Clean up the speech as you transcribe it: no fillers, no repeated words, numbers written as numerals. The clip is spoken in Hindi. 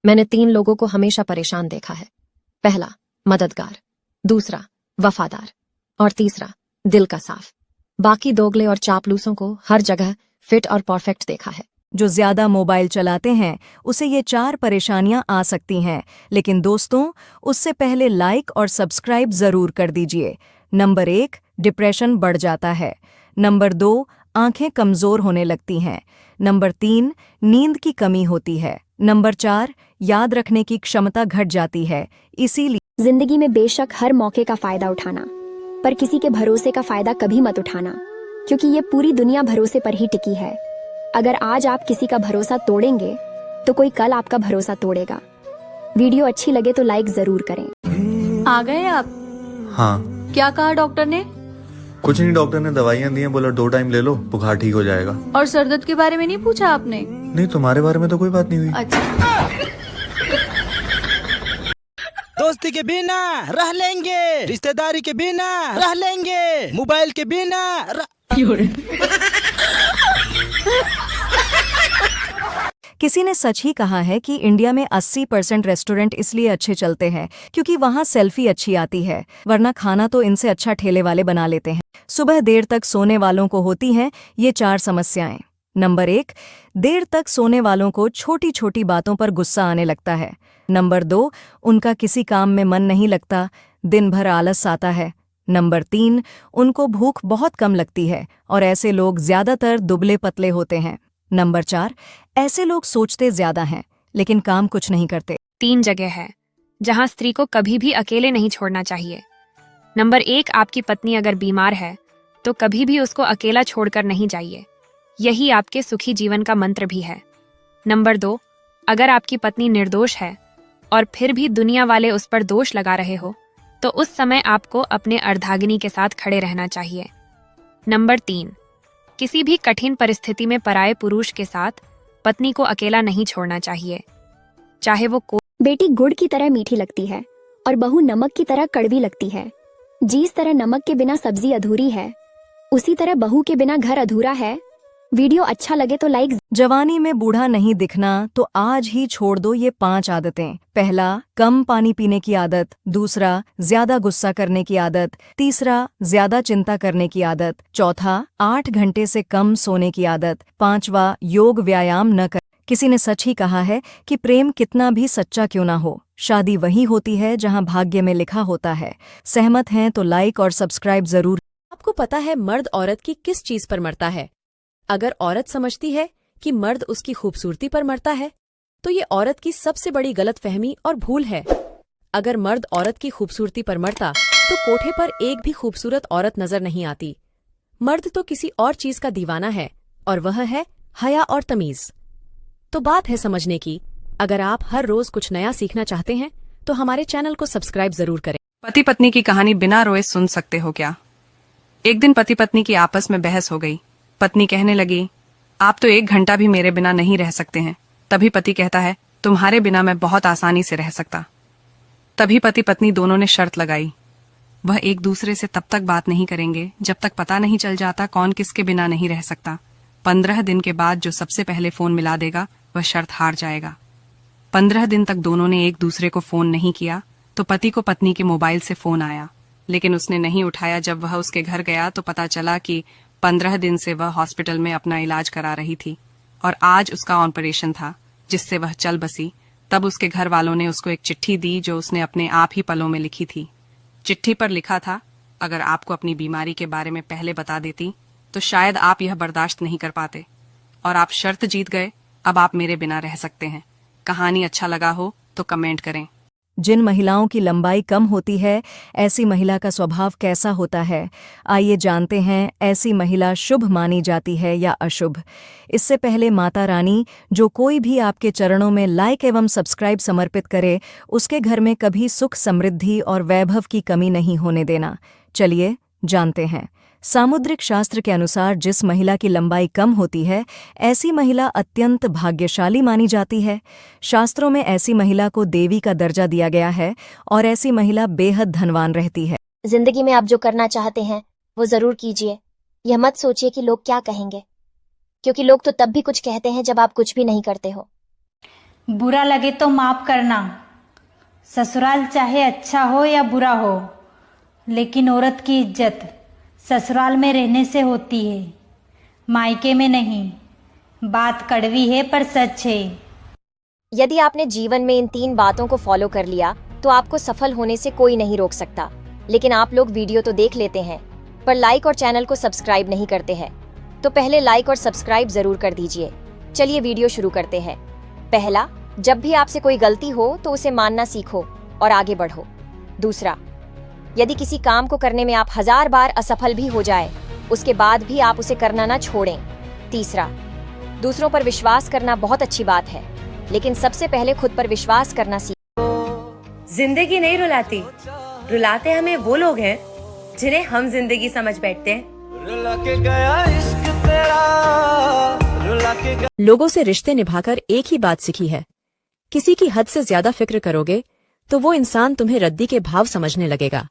मैंने 3 लोगों को हमेशा परेशान देखा है। पहला, मददगार, दूसरा, वफादार और तीसरा, दिल का साफ। बाकी दोगले और चापलूसों को हर जगह फिट और परफेक्ट देखा है। जो ज्यादा मोबाइल चलाते हैं उसे ये 4 परेशानियां आ सकती हैं, लेकिन दोस्तों उससे पहले लाइक और सब्सक्राइब जरूर कर दीजिए। नंबर 1, डिप्रेशन बढ़ जाता है। नंबर 2, आंखें कमजोर होने लगती हैं। नंबर 3, नींद की कमी होती है। नंबर 4, याद रखने की क्षमता घट जाती है। इसीलिए जिंदगी में बेशक हर मौके का फायदा उठाना, पर किसी के भरोसे का फायदा कभी मत उठाना, क्योंकि ये पूरी दुनिया भरोसे पर ही टिकी है। अगर आज आप किसी का भरोसा तोड़ेंगे तो कोई कल आपका भरोसा तोड़ेगा। वीडियो अच्छी लगे तो लाइक जरूर करें। आ गए आप? हाँ। क्या कहा डॉक्टर ने? कुछ नहीं, डॉक्टर ने दवाइयाँ दी हैं, बोला 2 टाइम ले लो, बुखार ठीक हो जाएगा। और सर दर्द के बारे में नहीं पूछा आपने? नहीं, तुम्हारे बारे में तो कोई बात नहीं हुई। अच्छा। दोस्ती के बिना रह लेंगे, रिश्तेदारी के बिना रह लेंगे, मोबाइल के बिना किसी ने सच ही कहा है कि इंडिया में 80% रेस्टोरेंट इसलिए अच्छे चलते हैं क्योंकि वहाँ सेल्फी अच्छी आती है, वरना खाना तो इनसे अच्छा ठेले वाले बना लेते हैं। सुबह देर तक सोने वालों को होती हैं ये 4 समस्याएं। नंबर 1, देर तक सोने वालों को छोटी छोटी बातों पर गुस्सा आने लगता है। नंबर 2, उनका किसी काम में मन नहीं लगता, दिन भर आलस आता है। नंबर 3, उनको भूख बहुत कम लगती है और ऐसे लोग ज्यादातर दुबले पतले होते हैं। नंबर 4, ऐसे लोग सोचते ज्यादा हैं लेकिन काम कुछ नहीं करते। 3 जगह है जहां स्त्री को कभी भी अकेले नहीं छोड़ना चाहिए। नंबर 1, आपकी पत्नी अगर बीमार है तो कभी भी उसको अकेला छोड़कर नहीं जाइए, यही आपके सुखी जीवन का मंत्र भी है। नंबर 2, अगर आपकी पत्नी निर्दोष है और फिर भी दुनिया वाले उस पर दोष लगा रहे हो तो उस समय आपको अपने अर्धांगिनी के साथ खड़े रहना चाहिए। नंबर 3, किसी भी कठिन परिस्थिति में पराये पुरुष के साथ पत्नी को अकेला नहीं छोड़ना चाहिए, चाहे वो बेटी गुड़ की तरह मीठी लगती है और बहू नमक की तरह कड़वी लगती है। जिस तरह नमक के बिना सब्जी अधूरी है, उसी तरह बहू के बिना घर अधूरा है। वीडियो अच्छा लगे तो लाइक। जवानी में बूढ़ा नहीं दिखना तो आज ही छोड़ दो ये 5 आदतें। पहला, कम पानी पीने की आदत। दूसरा, ज्यादा गुस्सा करने की आदत। तीसरा, ज्यादा चिंता करने की आदत। चौथा, 8 घंटे से कम सोने की आदत। 5वां, योग व्यायाम न कर। किसी ने सच ही कहा है कि प्रेम कितना भी सच्चा क्यों ना हो, शादी वही होती है जहां भाग्य में लिखा होता है। सहमत हैं तो लाइक और सब्सक्राइब जरूर। आपको पता है मर्द औरत की किस चीज पर मरता है? अगर औरत समझती है कि मर्द उसकी खूबसूरती पर मरता है तो ये औरत की सबसे बड़ी गलतफहमी और भूल है। अगर मर्द औरत की खूबसूरती पर मरता तो कोठे पर एक भी खूबसूरत औरत नजर नहीं आती। मर्द तो किसी और चीज का दीवाना है और वह है हया और तमीज। तो बात है समझने की। अगर आप हर रोज कुछ नया सीखना चाहते हैं तो हमारे चैनल को सब्सक्राइब जरूर करें। पति पत्नी की कहानी बिना रोए सुन सकते हो क्या? एक दिन पति पत्नी की आपस में बहस हो गई। पत्नी कहने लगी, आप तो 1 घंटा भी मेरे बिना नहीं रह सकते हैं। तभी पति कहता है, तुम्हारे बिना मैं बहुत आसानी से रह सकता। तभी पति पत्नी दोनों ने शर्त लगाई, वह एक दूसरे से तब तक बात नहीं करेंगे जब तक पता नहीं चल जाता कौन किसके बिना नहीं रह सकता। 15 दिन के बाद जो सबसे पहले फोन मिला देगा वह शर्त हार जाएगा। 15 दिन तक दोनों ने एक दूसरे को फोन नहीं किया तो पति को पत्नी के मोबाइल से फोन आया, लेकिन उसने नहीं उठाया। जब वह उसके घर गया तो पता चला कि 15 दिन से वह हॉस्पिटल में अपना इलाज करा रही थी और आज उसका ऑपरेशन था जिससे वह चल बसी। तब उसके घर वालों ने उसको एक चिट्ठी दी जो उसने अपने आप ही पलों में लिखी थी। चिट्ठी पर लिखा था, अगर आपको अपनी बीमारी के बारे में पहले बता देती तो शायद आप यह बर्दाश्त नहीं कर पाते और आप शर्त जीत गए। अब आप मेरे बिना रह सकते हैं। कहानी अच्छा लगा हो तो कमेंट करें। जिन महिलाओं की लंबाई कम होती है, ऐसी महिला का स्वभाव कैसा होता है, आइए जानते हैं। ऐसी महिला शुभ मानी जाती है या अशुभ? इससे पहले माता रानी, जो कोई भी आपके चरणों में लाइक एवं सब्सक्राइब समर्पित करे, उसके घर में कभी सुख समृद्धि और वैभव की कमी नहीं होने देना। चलिए जानते हैं। सामुद्रिक शास्त्र के अनुसार जिस महिला की लंबाई कम होती है, ऐसी महिला अत्यंत भाग्यशाली मानी जाती है। शास्त्रों में ऐसी महिला को देवी का दर्जा दिया गया है और ऐसी महिला बेहद धनवान रहती है। जिंदगी में आप जो करना चाहते हैं वो जरूर कीजिए। यह मत सोचिए कि लोग क्या कहेंगे, क्योंकि लोग तो तब भी कुछ कहते हैं जब आप कुछ भी नहीं करते हो। बुरा लगे तो माफ करना। ससुराल चाहे अच्छा हो या बुरा हो, लेकिन औरत की इज्जत ससुराल में रहने से होती है, मायके में नहीं। बात कड़वी है पर सच है। यदि आपने जीवन में इन 3 बातों को फॉलो कर लिया तो आपको सफल होने से कोई नहीं रोक सकता। लेकिन आप लोग वीडियो तो देख लेते हैं पर लाइक और चैनल को सब्सक्राइब नहीं करते हैं, तो पहले लाइक और सब्सक्राइब जरूर कर दीजिए। चलिए वीडियो शुरू करते हैं। पहला, जब भी आपसे कोई गलती हो तो उसे मानना सीखो और आगे बढ़ो। दूसरा, यदि किसी काम को करने में आप 1000 बार असफल भी हो जाए, उसके बाद भी आप उसे करना ना छोड़ें। तीसरा, दूसरों पर विश्वास करना बहुत अच्छी बात है, लेकिन सबसे पहले खुद पर विश्वास करना सीखो। जिंदगी नहीं रुलाती, रुलाते हमें वो लोग हैं जिन्हें हम जिंदगी समझ बैठते हैं। लोगों से रिश्ते निभाकर एक ही बात सीखी है, किसी की हद से ज्यादा फिक्र करोगे तो वो इंसान तुम्हें रद्दी के भाव समझने लगेगा।